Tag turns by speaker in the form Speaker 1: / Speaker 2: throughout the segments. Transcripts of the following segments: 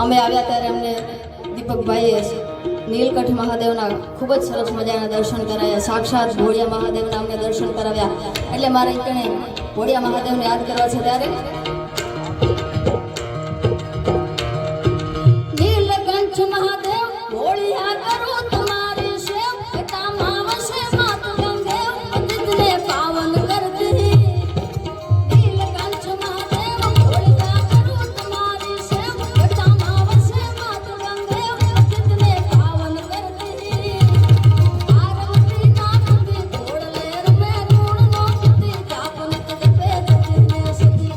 Speaker 1: અમે આવ્યા ત્યારે અમને દીપકભાઈએ નીલકંઠ મહાદેવના ખૂબ જ સરસ મજાના દર્શન કરાયા, સાક્ષાત ભોળિયા મહાદેવના અમને દર્શન કરાવ્યા. એટલે મારે કણે ભોળિયા મહાદેવને યાદ કરવા છે ત્યારે નીલકંઠ મહાદેવ ભોળિયા કરો તમારી સેવ, પિતામાં વસે માત ગંગેવ, પતિતને પાવન કરતી. નીલકંઠ મહાદેવ ભોળિયા કરો તમારી સેવ, પિતામાં વસે માત ગંગેવ, પતિતને પાવન કરતી. પાર્વતી નામથી ઘોડલેર મે ગુણનો પતિ, જાપન જપે જપને સતી.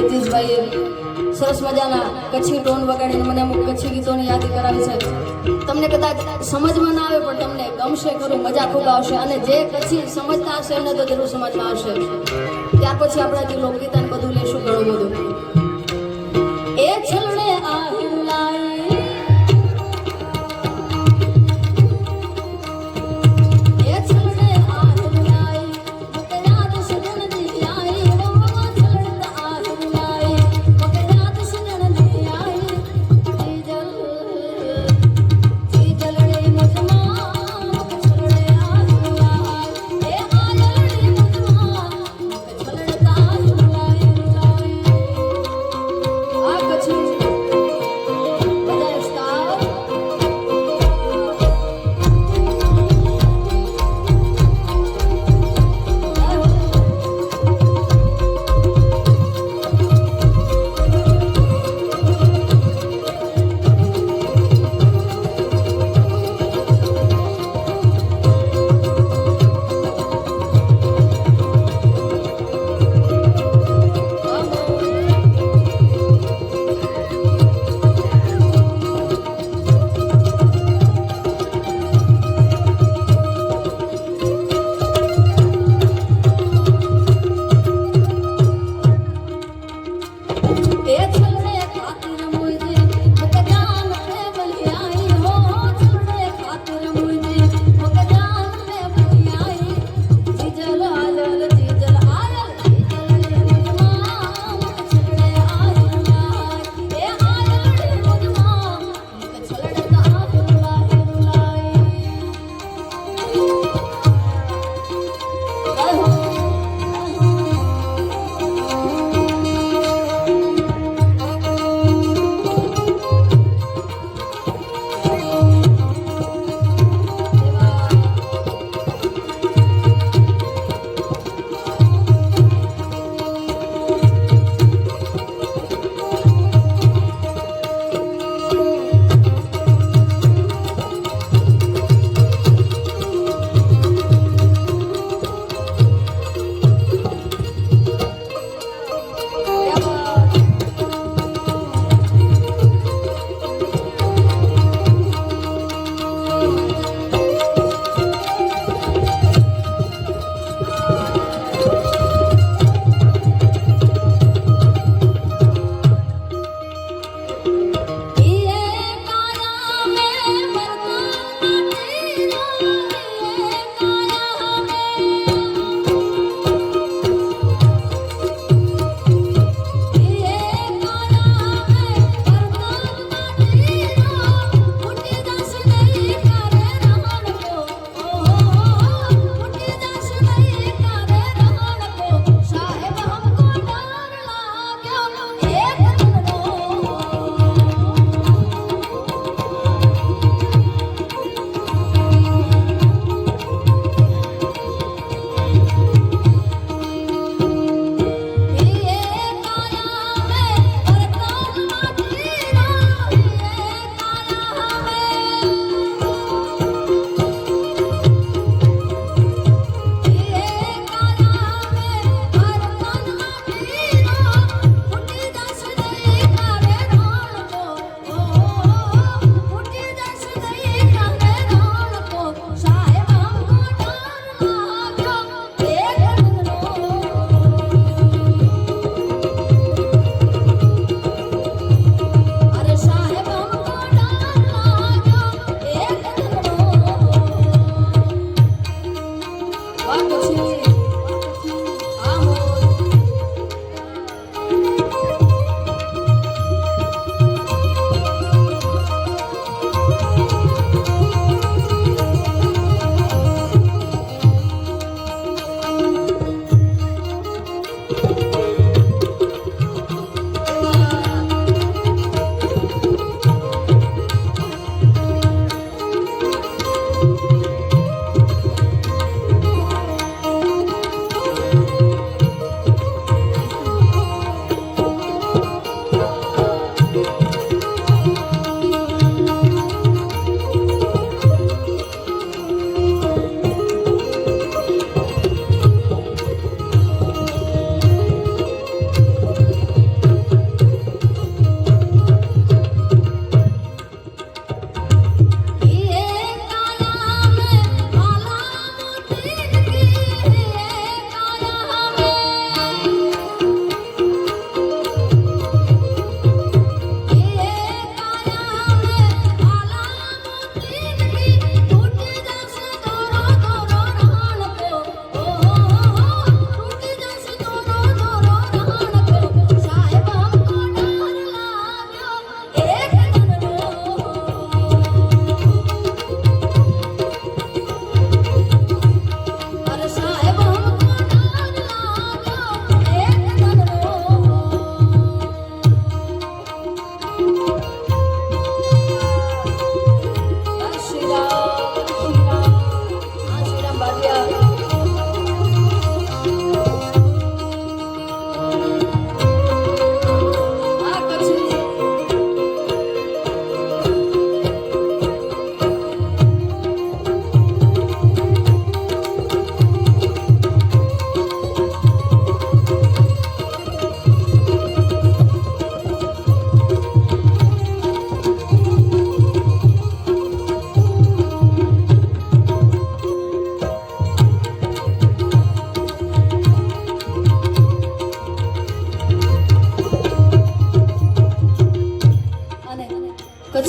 Speaker 1: જગદીશભાઈએ સરસ મજાના કચ્છી ટોન વગાડીને મને અમુક કચ્છી ગીતોની યાદી કરાવી છે. તમને કદાચ સમજમાં ના આવે પણ તમને ગમશે ખરું, મજા ખૂબ આવશે. અને જે કચ્છી સમજતા હશે એમને તો જરૂર સમજમાં આવશે. ત્યાર પછી આપણે જે લોકગીત અને બધું લેશું ઘણું બધું. એ છલડે આહિર લાઈ, એ છલડે આહિર લાઈ, મકે યાદ સજન દી આઈ, ઓ છલડે આહિર લાઈ, મકે યાદ સજન દી આઈ. જીજલ રે મુજમાં મકે છલડે આહિર લાઈ, એ આયલ રે મુજમાં મકે છલડે આહિર લાઈ. આ કચ્છી બજાય સ્ટાર એ છલડે ખાतिर મુજે મકે જાન મે બલી આઈ, હો છલડે ખાतिर મુજે મકે જાન મે બલી આઈ. જીજલ આયલ, જીજલ આયલ, જીજલ રે મુજમાં મકે છલડે આહિર લાઈ, એ આયલ રે મુજમાં મકે છલડે આહિર લાઈ. જય હો.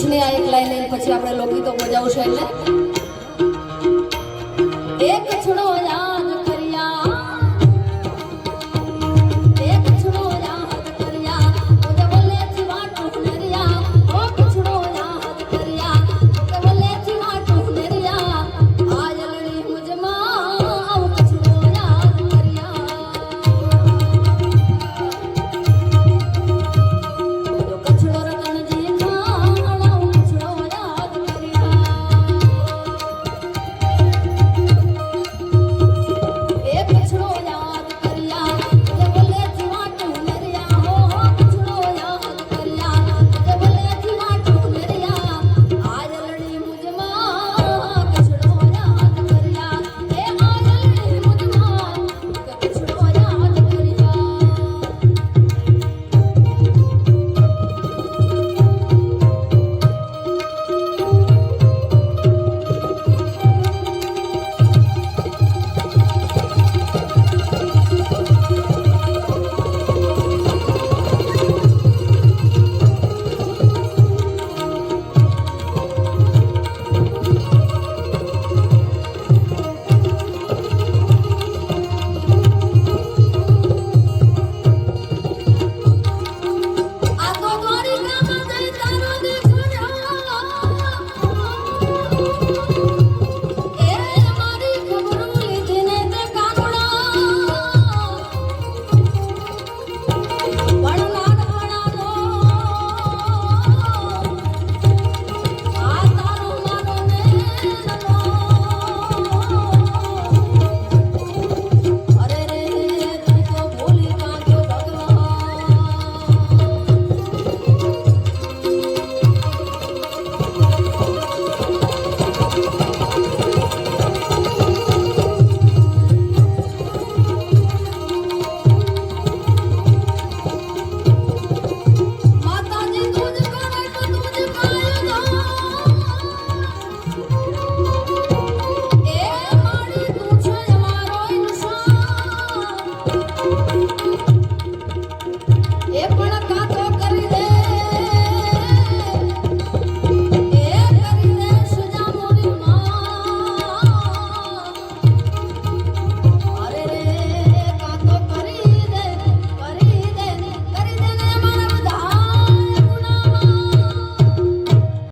Speaker 1: પછીની આ એક લાઈન લઈને પછી આપણે લોકગીતો બજાવશું એટલે એક છોડો